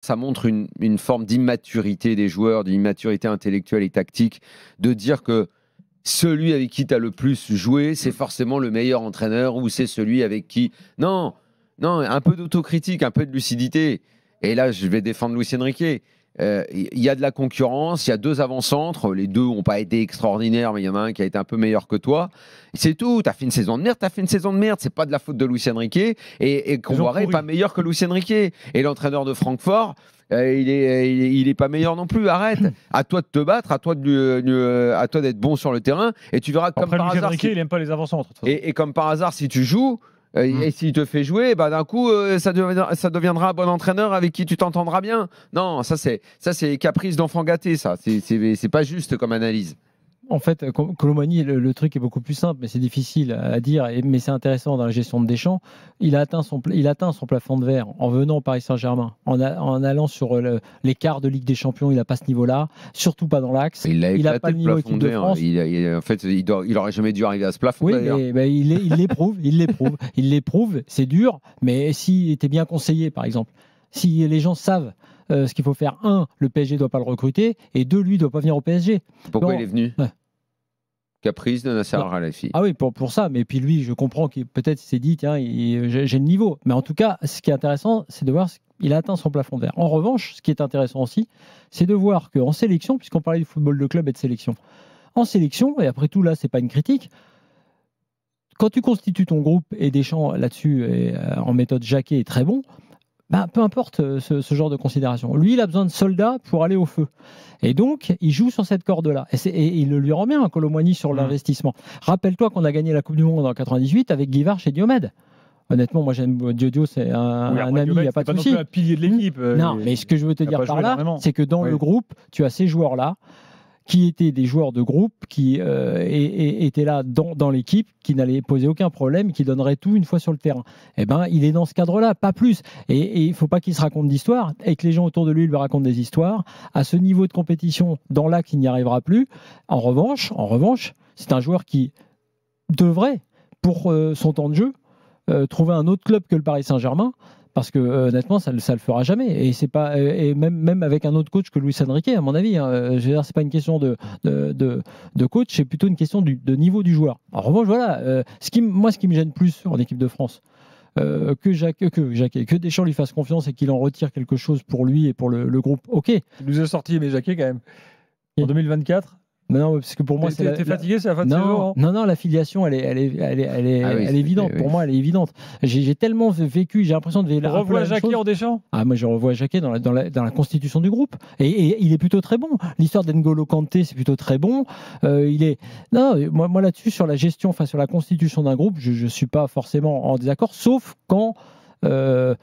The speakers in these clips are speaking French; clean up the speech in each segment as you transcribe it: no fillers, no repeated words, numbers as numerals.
ça montre une forme d'immaturité des joueurs, d'immaturité intellectuelle et tactique, de dire que celui avec qui tu as le plus joué, c'est forcément le meilleur entraîneur ou c'est celui avec qui... Non, non, un peu d'autocritique, un peu de lucidité. Et là, je vais défendre Luis Enrique. Il y a de la concurrence, il y a 2 avant-centres, les 2 n'ont pas été extraordinaires, mais il y en a un qui a été un peu meilleur que toi. C'est tout, tu as fait une saison de merde, c'est pas de la faute de Luis Enrique, et Comboiré n'est pas meilleur que Luis Enrique. Et l'entraîneur de Francfort, il est pas meilleur non plus, arrête. À toi de te battre, à toi d'être bon sur le terrain, et tu verras que comme Après, par Luis hasard... Enrique, il n'aime pas les avant-centres. Et comme par hasard, si tu joues, et s'il te fait jouer, bah, d'un coup, ça deviendra un bon entraîneur avec qui tu t'entendras bien. Non, ça c'est caprice d'enfant gâté, ça. C'est pas juste comme analyse. En fait, Colomani, le truc est beaucoup plus simple, mais c'est difficile à dire, mais c'est intéressant dans la gestion de Deschamps. Il a atteint son plafond de verre en venant au Paris Saint-Germain, en allant sur les quarts de Ligue des Champions. Il n'a pas ce niveau-là, surtout pas dans l'axe. Il n'a pas le niveau équipe de France. En fait, il aurait jamais dû arriver à ce plafond. Oui, mais il l'éprouve. C'est dur, mais s'il était bien conseillé, par exemple, si les gens savent ce qu'il faut faire, 1, le PSG ne doit pas le recruter, et 2, lui ne doit pas venir au PSG. Pourquoi il est venu? Caprice de Nasser Al-Khelaifi. Ah oui, pour ça. Mais puis lui, je comprends qu'il peut-être s'est dit, tiens, j'ai le niveau. Mais en tout cas, ce qui est intéressant, c'est de voir qu'il a atteint son plafond de verre. En revanche, ce qui est intéressant aussi, c'est de voir qu'en sélection, puisqu'on parlait du football de club et de sélection, en sélection, et après tout là, c'est pas une critique, quand tu constitues ton groupe, et Deschamps là-dessus, en méthode Jacquet, est très bon, bah, peu importe ce genre de considération. Lui, il a besoin de soldats pour aller au feu. Et donc, il joue sur cette corde-là. Et il le lui remet, Colomani, sur l'investissement. Rappelle-toi qu'on a gagné la Coupe du Monde en 98 avec Guy Varche et Diomède. Honnêtement, moi j'aime Diodio, c'est un ami, il n'y a pas de souci. C'est pas non plus un pilier de l'équipe. Non, mais ce que je veux te dire par là, c'est que dans le groupe, tu as ces joueurs-là qui étaient des joueurs de groupe, qui étaient là dans l'équipe, qui n'allaient poser aucun problème, qui donneraient tout une fois sur le terrain. Eh ben, il est dans ce cadre-là, pas plus. Et il ne faut pas qu'il se raconte d'histoires, et que les gens autour de lui racontent des histoires. À ce niveau de compétition, dans l'axe, il n'y arrivera plus. En revanche, c'est un joueur qui devrait, pour son temps de jeu, trouver un autre club que le Paris Saint-Germain. Parce que honnêtement, ça le fera jamais. Et c'est pas, et même avec un autre coach que Luis Enrique, à mon avis, je veux dire, c'est pas une question de coach, c'est plutôt une question de niveau du joueur. En revanche, voilà, ce qui me gêne plus en équipe de France, que Deschamps lui fasse confiance et qu'il en retire quelque chose pour lui et pour le groupe. Ok. Il nous a sorti, mais Jacquet quand même. En 2024. Non, parce que pour moi, t'es fatigué, c'est la fin de saison. Non, l'affiliation, elle est évidente. Pour moi, elle est évidente. J'ai tellement vécu, j'ai l'impression de. Tu revois Jacquet en Deschamps? Ah, moi, je revois Jacquet dans la constitution du groupe. Et il est plutôt très bon. L'histoire d'N'Golo Kanté, c'est plutôt très bon. Moi là-dessus, sur la gestion, sur la constitution d'un groupe, je ne suis pas forcément en désaccord, sauf quand. Je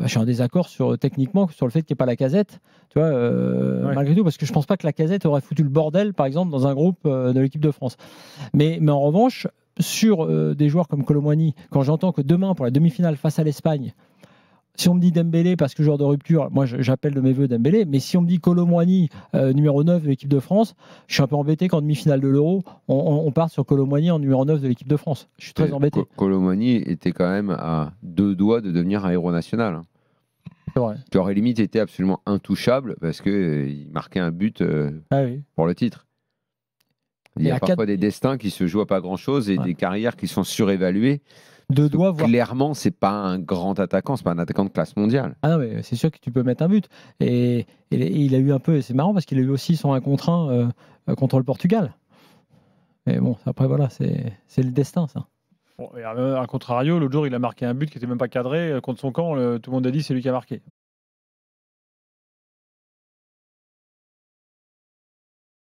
suis en désaccord techniquement sur le fait qu'il n'y ait pas la Casette, tu vois, malgré tout, parce que je ne pense pas que la Casette aurait foutu le bordel, par exemple, dans un groupe de l'équipe de France. Mais en revanche, sur des joueurs comme Colomani, quand j'entends que demain, pour la demi-finale face à l'Espagne, si on me dit Dembélé parce que joueur de rupture, moi j'appelle de mes voeux Dembélé, mais si on me dit Colomani, numéro 9 de l'équipe de France, je suis un peu embêté qu'en demi-finale de l'Euro, on parte sur Colomani en numéro 9 de l'équipe de France. Je suis très embêté. Colomani était quand même à 2 doigts de devenir un héros national. C'est vrai. Qui aurait limite été absolument intouchable parce qu'il marquait un but pour le titre. Il y a parfois des destins qui se jouent à pas grand-chose et des carrières qui sont surévaluées. Clairement, c'est pas un grand attaquant, c'est pas un attaquant de classe mondiale. Ah non, mais c'est sûr que tu peux mettre un but. Et il a eu un peu, c'est marrant parce qu'il a eu aussi son 1 contre 1 contre le Portugal. Mais bon, après voilà, c'est le destin, ça. Bon, à contrario, l'autre jour, il a marqué un but qui n'était même pas cadré contre son camp. Tout le monde a dit c'est lui qui a marqué.